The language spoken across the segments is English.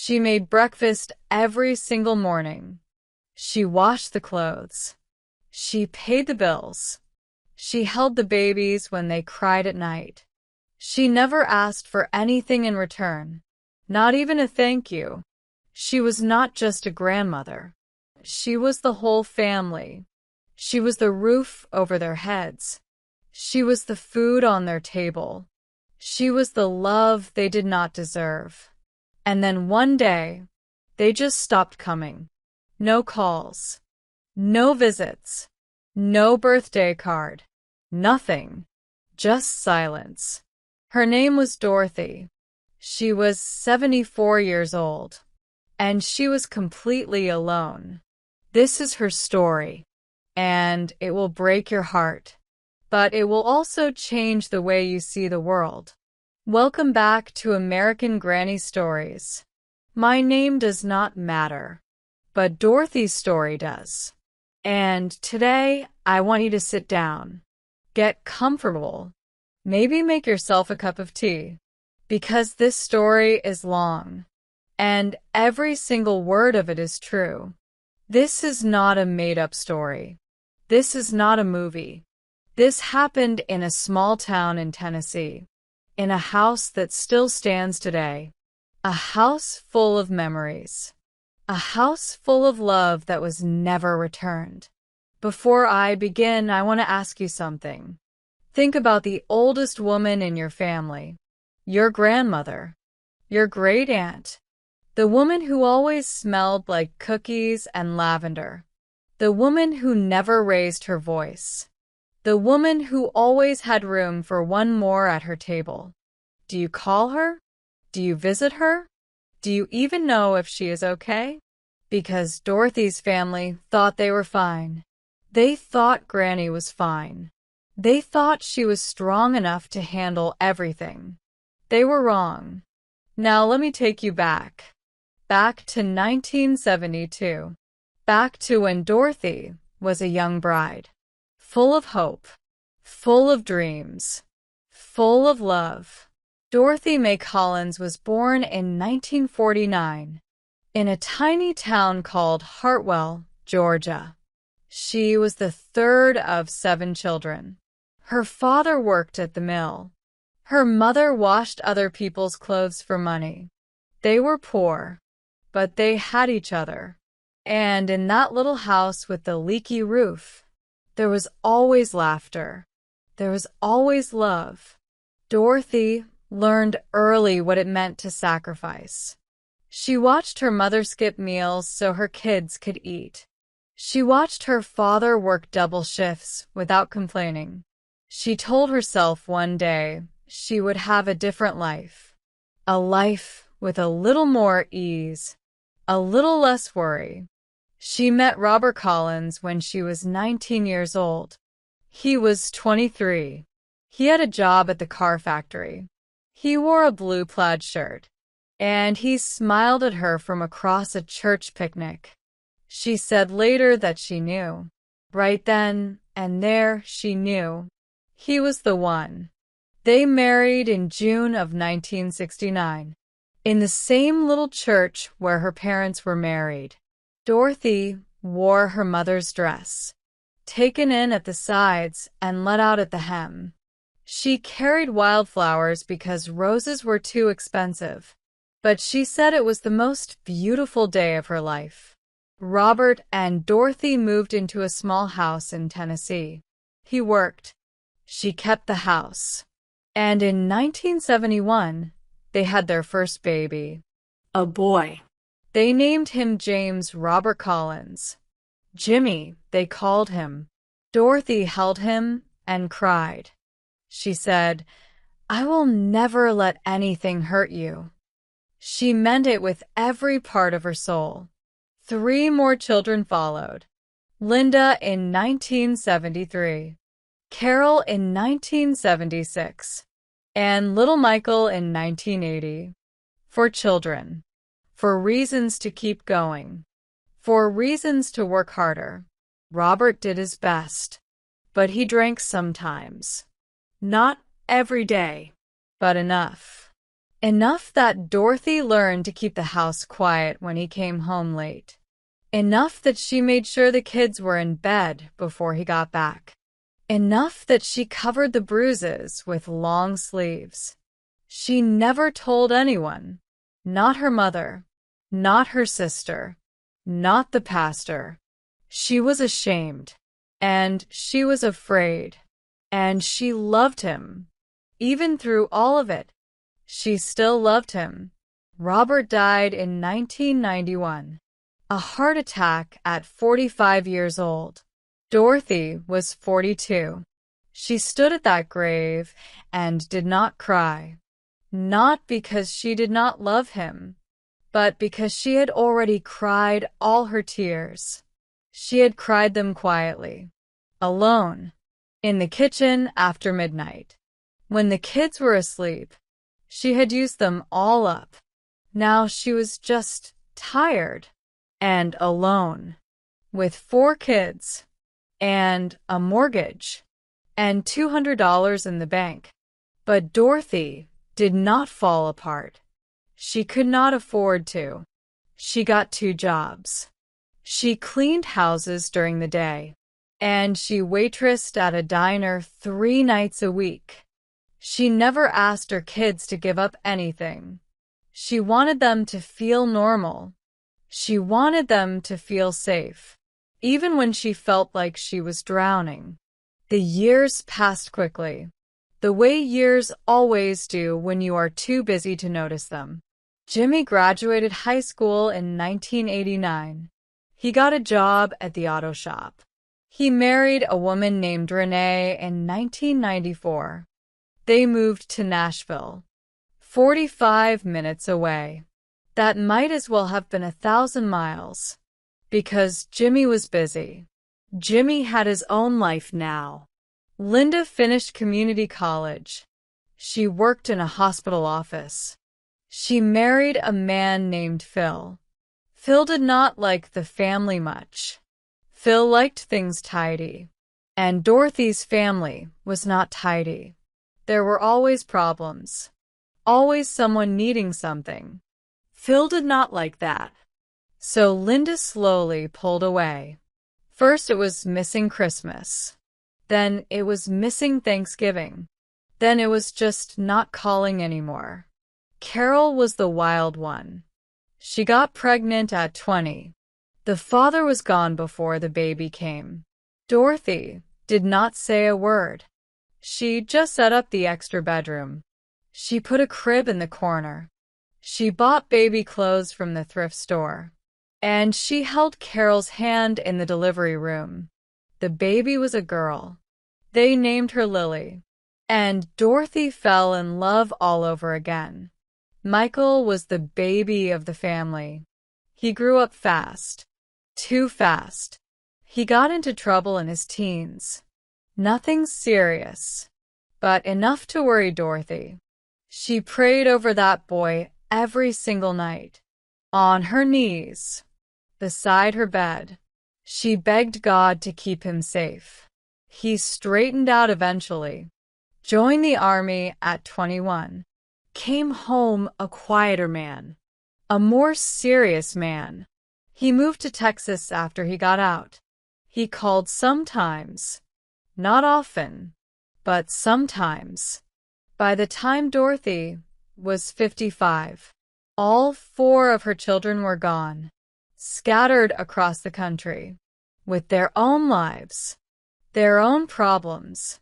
She made breakfast every single morning. She washed the clothes. She paid the bills. She held the babies when they cried at night. She never asked for anything in return, not even a thank you. She was not just a grandmother. She was the whole family. She was the roof over their heads. She was the food on their table. She was the love they did not deserve. And then one day, they just stopped coming. No calls. No visits. No birthday card. Nothing. Just silence. Her name was Dorothy. She was 74 years old. And she was completely alone. This is her story. And it will break your heart. But it will also change the way you see the world. Welcome back to American Granny Stories. My name does not matter, but Dorothy's story does. And today, I want you to sit down, get comfortable, maybe make yourself a cup of tea, because this story is long, and every single word of it is true. This is not a made-up story. This is not a movie. This happened in a small town in Tennessee, in a house that still stands today, a house full of memories, a house full of love that was never returned. Before I begin, I want to ask you something. Think about the oldest woman in your family, your grandmother, your great aunt, the woman who always smelled like cookies and lavender, the woman who never raised her voice. The woman who always had room for one more at her table. Do you call her? Do you visit her? Do you even know if she is okay? Because Dorothy's family thought they were fine. They thought Granny was fine. They thought she was strong enough to handle everything. They were wrong. Now let me take you back. Back to 1972. Back to when Dorothy was a young bride. Full of hope, full of dreams, full of love. Dorothy Mae Collins was born in 1949 in a tiny town called Hartwell, Georgia. She was the third of 7 children. Her father worked at the mill. Her mother washed other people's clothes for money. They were poor, but they had each other. And in that little house with the leaky roof, there was always laughter. There was always love. Dorothy learned early what it meant to sacrifice. She watched her mother skip meals so her kids could eat. She watched her father work double shifts without complaining. She told herself one day she would have a different life. A life with a little more ease, a little less worry. She met Robert Collins when she was 19 years old. He was 23. He had a job at the car factory. He wore a blue plaid shirt, and he smiled at her from across a church picnic. She said later that she knew. Right then and there, she knew. He was the one. They married in June of 1969, in the same little church where her parents were married. Dorothy wore her mother's dress, taken in at the sides and let out at the hem. She carried wildflowers because roses were too expensive, but she said it was the most beautiful day of her life. Robert and Dorothy moved into a small house in Tennessee. He worked. She kept the house. And in 1971, they had their first baby, a boy. They named him James Robert Collins. Jimmy, they called him. Dorothy held him and cried. She said, "I will never let anything hurt you." She meant it with every part of her soul. 3 more children followed. Linda in 1973, Carol in 1976, and little Michael in 1980. For children. For reasons to keep going. For reasons to work harder. Robert did his best, but he drank sometimes. Not every day, but enough. Enough that Dorothy learned to keep the house quiet when he came home late. Enough that she made sure the kids were in bed before he got back. Enough that she covered the bruises with long sleeves. She never told anyone. Not her mother. Not her sister. Not the pastor. She was ashamed. And she was afraid. And she loved him. Even through all of it, she still loved him. Robert died in 1991. A heart attack at 45 years old. Dorothy was 42. She stood at that grave and did not cry. Not because she did not love him, but because she had already cried all her tears. She had cried them quietly, alone, in the kitchen after midnight. When the kids were asleep, she had used them all up. Now she was just tired and alone, with 4 kids and a mortgage and $200 in the bank. But Dorothy did not fall apart. She could not afford to. She got 2 jobs. She cleaned houses during the day, and she waitressed at a diner 3 nights a week. She never asked her kids to give up anything. She wanted them to feel normal. She wanted them to feel safe, even when she felt like she was drowning. The years passed quickly, the way years always do when you are too busy to notice them. Jimmy graduated high school in 1989. He got a job at the auto shop. He married a woman named Renee in 1994. They moved to Nashville, 45 minutes away. That might as well have been 1,000 miles. Because Jimmy was busy. Jimmy had his own life now. Linda finished community college. She worked in a hospital office. She married a man named Phil. Phil did not like the family much. Phil liked things tidy. And Dorothy's family was not tidy. There were always problems. Always someone needing something. Phil did not like that. So Linda slowly pulled away. First it was missing Christmas. Then it was missing Thanksgiving. Then it was just not calling anymore. Carol was the wild one. She got pregnant at 20. The father was gone before the baby came. Dorothy did not say a word. She just set up the extra bedroom. She put a crib in the corner. She bought baby clothes from the thrift store. And she held Carol's hand in the delivery room. The baby was a girl. They named her Lily. And Dorothy fell in love all over again. Michael was the baby of the family. He grew up fast. Too fast. He got into trouble in his teens. Nothing serious, but enough to worry Dorothy. She prayed over that boy every single night. On her knees, beside her bed, she begged God to keep him safe. He straightened out eventually. Joined the army at 21. Came home a quieter man. A more serious man. He moved to Texas after he got out. He called sometimes. Not often, but sometimes. By the time Dorothy was 55, all 4 of her children were gone, scattered across the country, with their own lives, their own problems,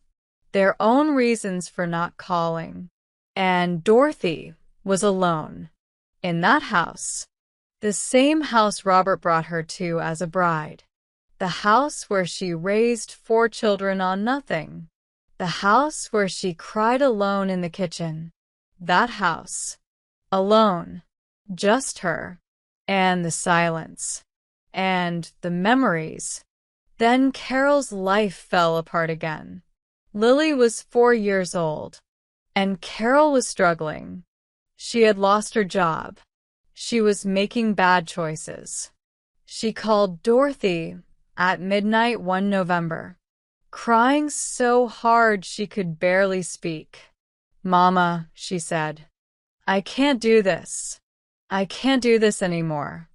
their own reasons for not calling. And Dorothy was alone, in that house, the same house Robert brought her to as a bride, the house where she raised 4 children on nothing, the house where she cried alone in the kitchen, that house, alone, just her, and the silence, and the memories. Then Carol's life fell apart again. Lily was 4 years old, and Carol was struggling. She had lost her job. She was making bad choices. She called Dorothy at midnight one November, crying so hard she could barely speak. "Mama," she said, I can't do this. I can't do this anymore.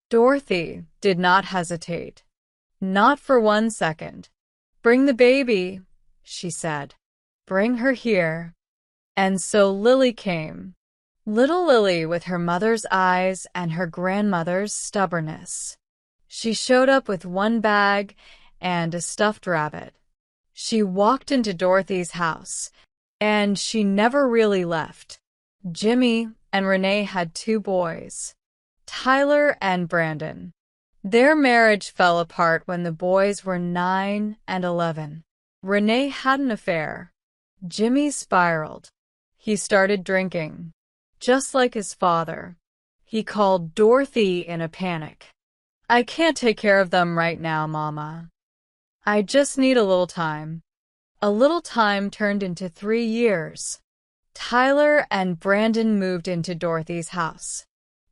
Dorothy did not hesitate. Not for 1 second. Bring the baby, she said. Bring her here. And so Lily came. Little Lily with her mother's eyes and her grandmother's stubbornness. She showed up with one bag and a stuffed rabbit. She walked into Dorothy's house, and she never really left. Jimmy and Renee had 2 boys, Tyler and Brandon. Their marriage fell apart when the boys were 9 and 11. Renee had an affair. Jimmy spiraled. He started drinking. Just like his father. He called Dorothy in a panic. I can't take care of them right now, Mama. I just need a little time. A little time turned into 3 years. Tyler and Brandon moved into Dorothy's house.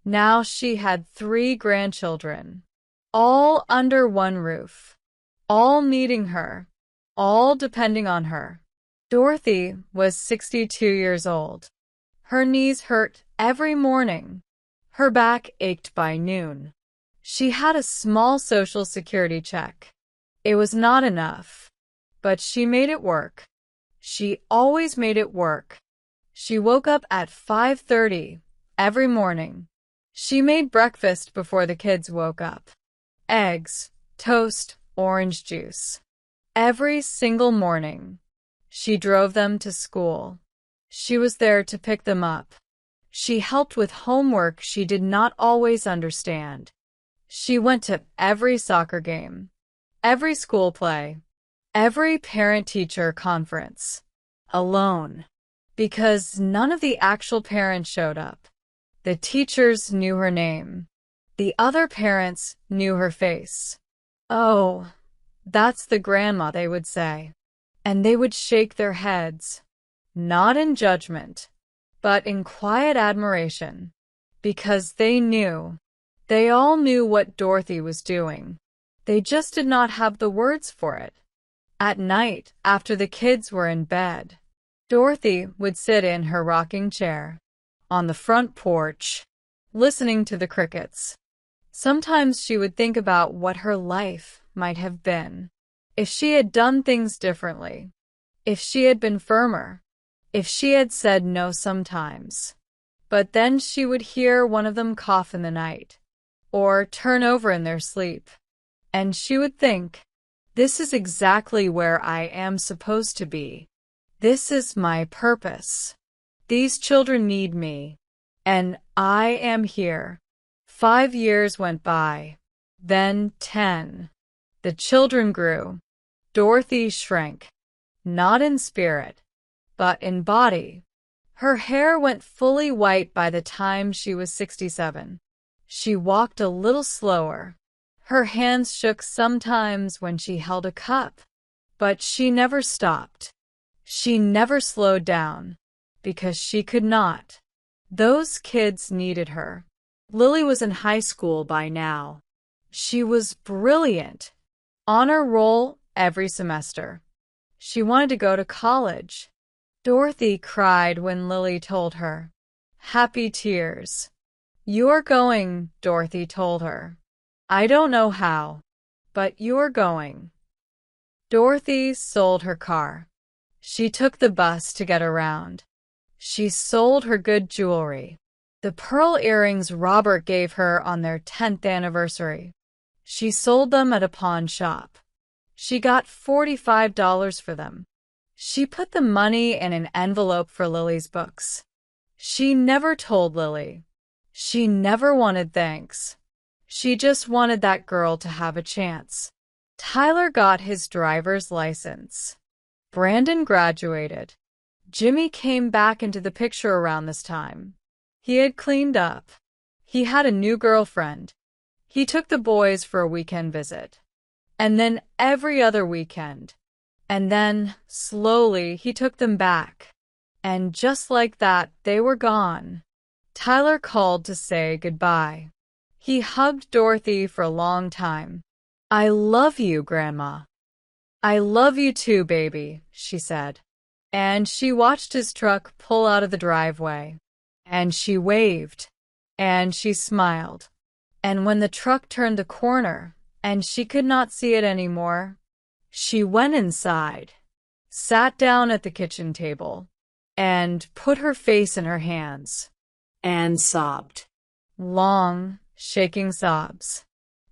Now she had 3 grandchildren, all under one roof, all needing her, all depending on her. Dorothy was 62 years old. Her knees hurt every morning. Her back ached by noon. She had a small Social Security check. It was not enough, but she made it work. She always made it work. She woke up at 5:30 every morning. She made breakfast before the kids woke up. Eggs, toast, orange juice. Every single morning. She drove them to school. She was there to pick them up. She helped with homework she did not always understand. She went to every soccer game, every school play, every parent-teacher conference, alone, because none of the actual parents showed up. The teachers knew her name. The other parents knew her face. Oh, that's the grandma, they would say. And they would shake their heads. Not in judgment, but in quiet admiration, because they knew. They all knew what Dorothy was doing. They just did not have the words for it. At night, after the kids were in bed, Dorothy would sit in her rocking chair on the front porch, listening to the crickets. Sometimes she would think about what her life might have been if she had done things differently, if she had been firmer, if she had said no sometimes. But then she would hear one of them cough in the night, or turn over in their sleep, and she would think, this is exactly where I am supposed to be. This is my purpose. These children need me, and I am here. 5 years went by, then 10. The children grew. Dorothy shrank, not in spirit, but in body. Her hair went fully white by the time she was 67. She walked a little slower. Her hands shook sometimes when she held a cup, but she never stopped. She never slowed down, because she could not. Those kids needed her. Lily was in high school by now. She was brilliant. Honor roll every semester. She wanted to go to college. Dorothy cried when Lily told her. Happy tears. You're going, Dorothy told her. I don't know how, but you're going. Dorothy sold her car. She took the bus to get around. She sold her good jewelry. The pearl earrings Robert gave her on their 10th anniversary. She sold them at a pawn shop. She got $45 for them. She put the money in an envelope for Lily's books. She never told Lily. She never wanted thanks. She just wanted that girl to have a chance. Tyler got his driver's license. Brandon graduated. Jimmy came back into the picture around this time. He had cleaned up. He had a new girlfriend. He took the boys for a weekend visit. And then every other weekend. And then, slowly, he took them back. And just like that, they were gone. Tyler called to say goodbye. He hugged Dorothy for a long time. I love you, Grandma. I love you too, baby, she said. And she watched his truck pull out of the driveway. and she waved, and she smiled. And when the truck turned the corner, and she could not see it anymore, she went inside, sat down at the kitchen table, and put her face in her hands, and sobbed. Long, shaking sobs.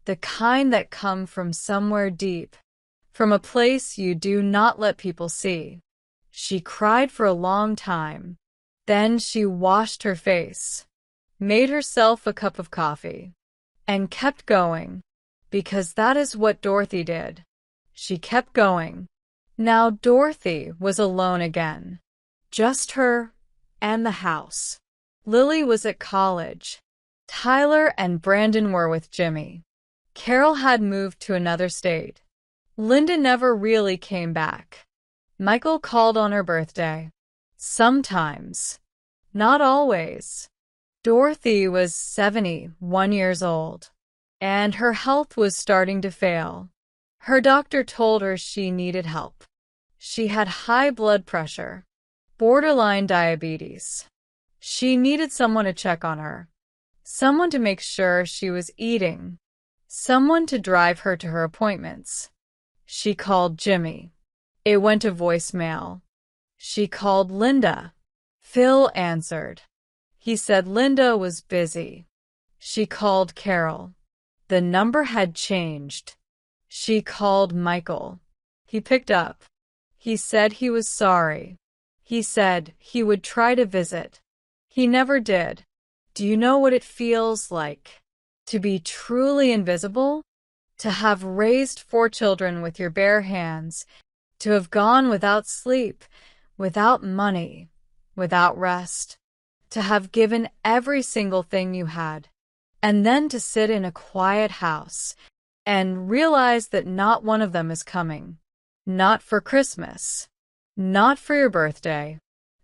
The kind that come from somewhere deep, from a place you do not let people see. She cried for a long time. Then she washed her face, made herself a cup of coffee, and kept going, because that is what Dorothy did. She kept going. Now Dorothy was alone again. Just her and the house. Lily was at college. Tyler and Brandon were with Jimmy. Carol had moved to another state. Linda never really came back. Michael called on her birthday. Sometimes. Not always. Dorothy was 71 years old, and her health was starting to fail. Her doctor told her she needed help. She had high blood pressure, borderline diabetes. She needed someone to check on her, someone to make sure she was eating, someone to drive her to her appointments. She called Jimmy. It went to voicemail. She called Linda. Phil answered. He said Linda was busy. She called Carol. The number had changed. She called Michael. He picked up. He said he was sorry. He said he would try to visit. He never did. Do you know what it feels like to be truly invisible? To have raised 4 children with your bare hands, to have gone without sleep, without money, without rest, to have given every single thing you had, and then to sit in a quiet house and realize that not one of them is coming. Not for Christmas, not for your birthday,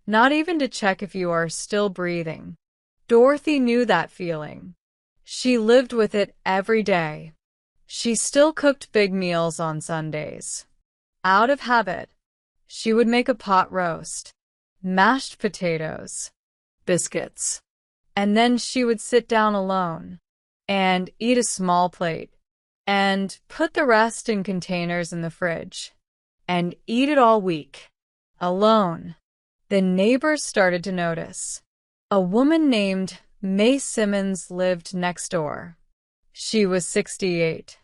not even to check if you are still breathing. Dorothy knew that feeling. She lived with it every day. She still cooked big meals on Sundays. Out of habit, she would make a pot roast, mashed potatoes, biscuits, and then she would sit down alone and eat a small plate and put the rest in containers in the fridge and eat it all week, alone. The neighbors started to notice. A woman named May Simmons lived next door. She was 68.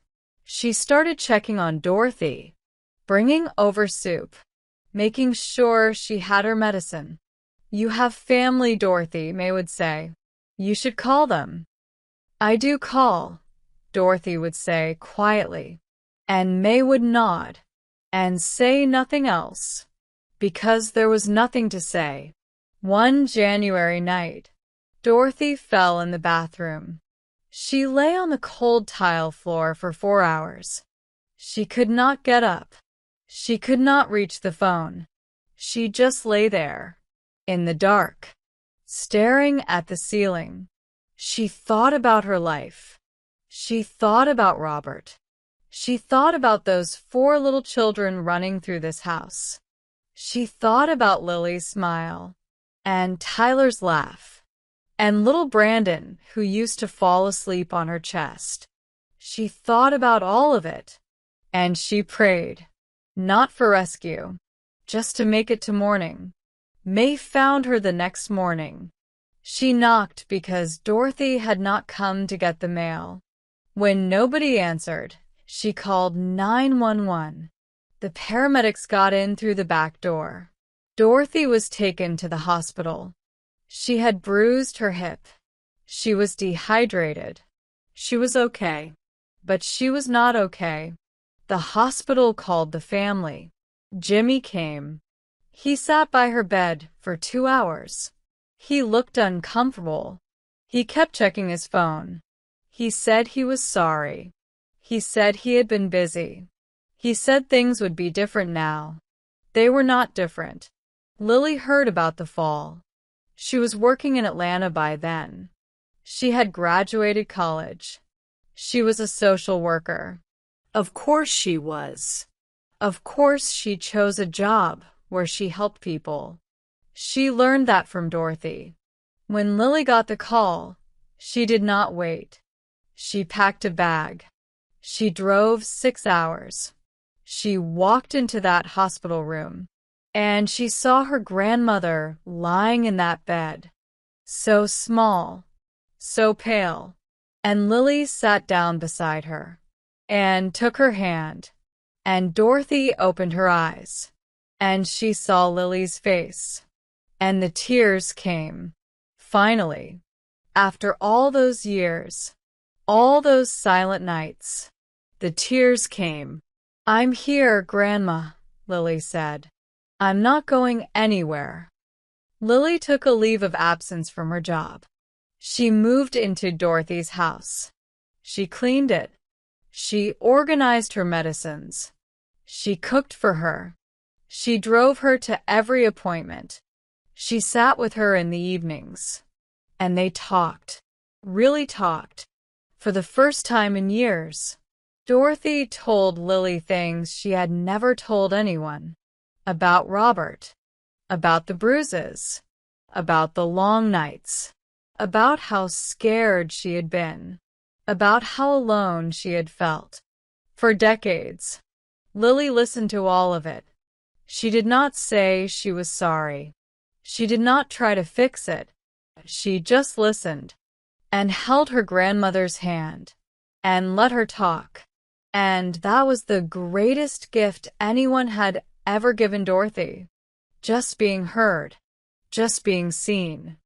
She started checking on Dorothy, bringing over soup, making sure she had her medicine. You have family, Dorothy, May would say. You should call them. I do call, Dorothy would say quietly, and May would nod and say nothing else, because there was nothing to say. One January night, Dorothy fell in the bathroom. She lay on the cold tile floor for 4 hours. She could not get up. She could not reach the phone. She just lay there, in the dark, staring at the ceiling. She thought about her life. She thought about Robert. She thought about those 4 little children running through this house. She thought about Lily's smile, and Tyler's laugh, and little Brandon, who used to fall asleep on her chest. She thought about all of it, and she prayed, not for rescue, just to make it to morning. May found her the next morning. She knocked because Dorothy had not come to get the mail. When nobody answered, she called 911. The paramedics got in through the back door. Dorothy was taken to the hospital. She had bruised her hip. She was dehydrated. She was okay, but she was not okay. The hospital called the family. Jimmy came. He sat by her bed for 2 hours. He looked uncomfortable. He kept checking his phone. He said he was sorry. He said he had been busy. He said things would be different now. They were not different. Lily heard about the fall. She was working in Atlanta by then. She had graduated college. She was a social worker. Of course she was. Of course she chose a job where she helped people. She learned that from Dorothy. When Lily got the call, she did not wait. She packed a bag. She drove 6 hours. She walked into that hospital room, and she saw her grandmother lying in that bed, so small, so pale. And Lily sat down beside her and took her hand, and Dorothy opened her eyes, and she saw Lily's face, and the tears came. Finally, after all those years, all those silent nights, the tears came. "I'm here, Grandma," Lily said. "I'm not going anywhere." Lily took a leave of absence from her job. She moved into Dorothy's house. She cleaned it. She organized her medicines. She cooked for her. She drove her to every appointment. She sat with her in the evenings. And they talked, really talked, for the first time in years. Dorothy told Lily things she had never told anyone. About Robert, about the bruises, about the long nights, about how scared she had been, about how alone she had felt. For decades, Lily listened to all of it. She did not say she was sorry. She did not try to fix it. She just listened and held her grandmother's hand and let her talk. And that was the greatest gift anyone had ever given Dorothy. Just being heard, just being seen.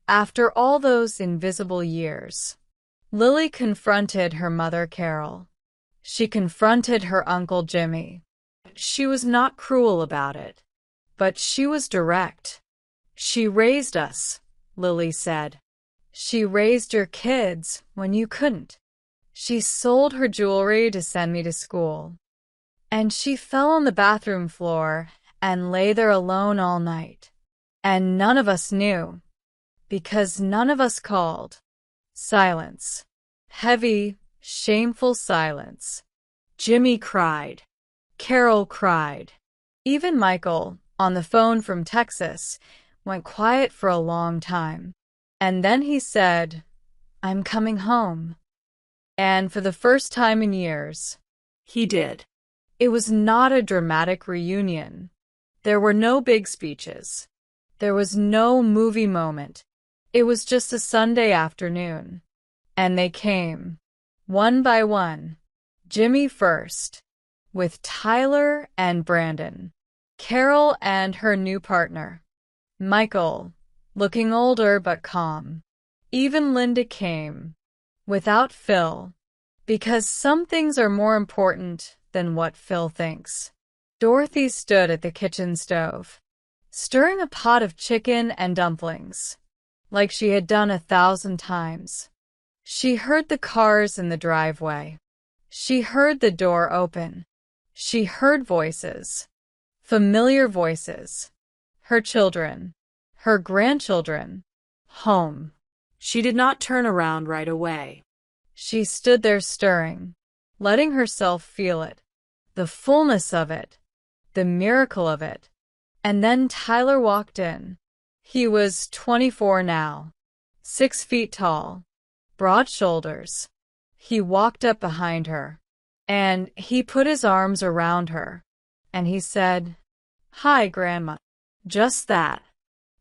After all those invisible years, Lily confronted her mother Carol. She confronted her Uncle Jimmy. She was not cruel about it, but she was direct. "She raised us," Lily said. "She raised your kids when you couldn't. She sold her jewelry to send me to school. And she fell on the bathroom floor and lay there alone all night. And none of us knew, because none of us called." Silence. Heavy, shameful silence. Jimmy cried. Carol cried. Even Michael, on the phone from Texas, went quiet for a long time. And then he said, "I'm coming home." And for the first time in years, he did. It was not a dramatic reunion. There were no big speeches. There was no movie moment. It was just a Sunday afternoon. And they came, one by one. Jimmy first, with Tyler and Brandon. Carol and her new partner. Michael, looking older but calm. Even Linda came, without Phil, because some things are more important than what Phil thinks. Dorothy stood at the kitchen stove, stirring a pot of chicken and dumplings, like she had done 1,000 times. She heard the cars in the driveway. She heard the door open. She heard voices, familiar voices. Her children, her grandchildren, home. She did not turn around right away. She stood there stirring, letting herself feel it, the fullness of it, the miracle of it. And then Tyler walked in. He was 24 now, 6 feet tall, broad shoulders. He walked up behind her, and he put his arms around her, and he said, "Hi, Grandma." Just that.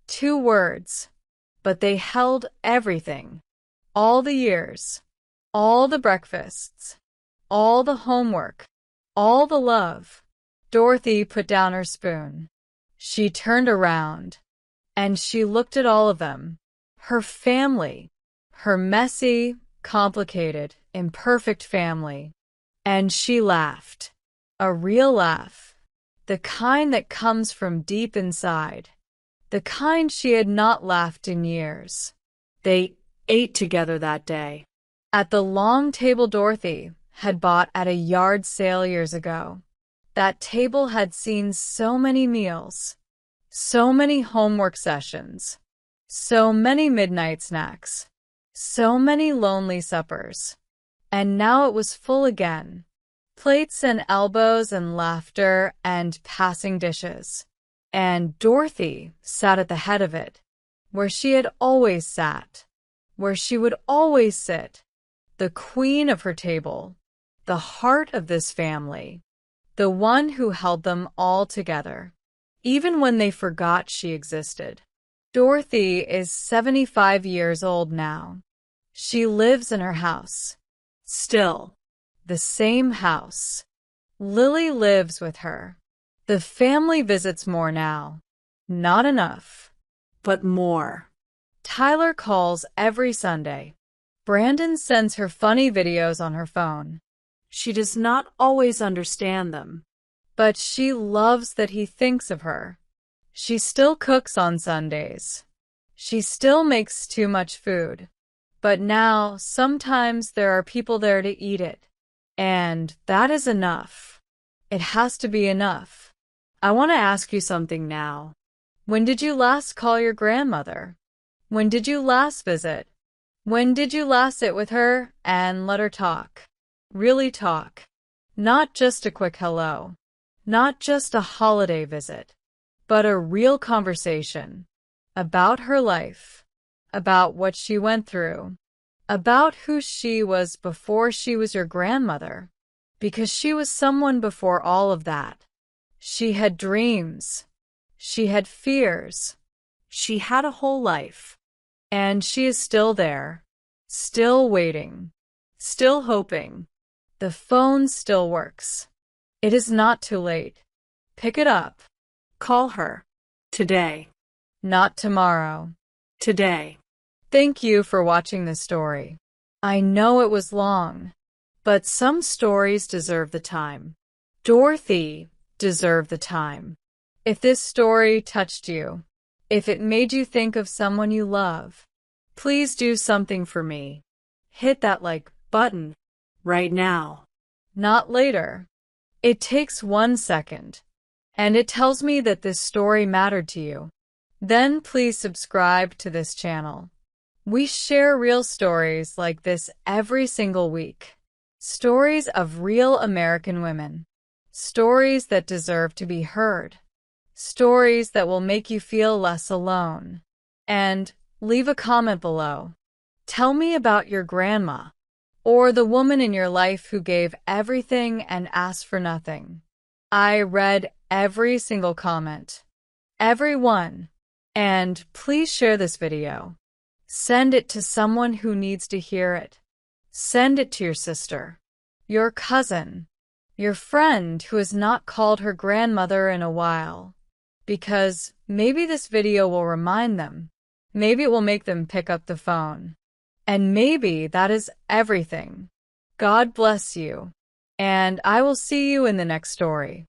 2 words, but they held everything. All the years, all the breakfasts, all the homework, all the love. Dorothy put down her spoon. She turned around, and she looked at all of them. Her family, her messy, complicated, imperfect family. And she laughed. A real laugh. The kind that comes from deep inside. The kind she had not laughed in years. They ate together that day. At the long table Dorothy had bought at a yard sale years ago. That table had seen so many meals, so many homework sessions, so many midnight snacks, so many lonely suppers. And now it was full again. Plates and elbows and laughter and passing dishes. And Dorothy sat at the head of it. where she had always sat, where she would always sit, the queen of her table, the heart of this family, the one who held them all together, even when they forgot she existed. Dorothy is 75 years old now. She lives in her house. Still, the same house. Lily lives with her. The family visits more now. Not enough, but more. Tyler calls every Sunday. Brandon sends her funny videos on her phone. She does not always understand them, but she loves that he thinks of her. She still cooks on Sundays. She still makes too much food. But now, sometimes there are people there to eat it. And that is enough. It has to be enough. I want to ask you something now. When did you last call your grandmother? When did you last visit? When did you last sit with her and let her talk? Really talk. Not just a quick hello. Not just a holiday visit. But a real conversation. About her life. About what she went through. About who she was before she was your grandmother. Because she was someone before all of that. She had dreams. She had fears. She had a whole life. And she is still there. Still waiting. Still hoping. The phone still works. It is not too late. Pick it up. Call her. Today. Not tomorrow. Today. Thank you for watching this story. I know it was long, but some stories deserve the time. Dorothy deserved the time. If this story touched you, if it made you think of someone you love, please do something for me. Hit that like button right now, not later. It takes 1 second, and it tells me that this story mattered to you. Then please subscribe to this channel. We share real stories like this every single week. Stories of real American women. Stories that deserve to be heard. Stories that will make you feel less alone. And leave a comment below. Tell me about your grandma, or the woman in your life who gave everything and asked for nothing. I read every single comment. Every one. And please share this video. Send it to someone who needs to hear it. Send it to your sister, your cousin, your friend who has not called her grandmother in a while. Because maybe this video will remind them. Maybe it will make them pick up the phone. And maybe that is everything. God bless you. And I will see you in the next story.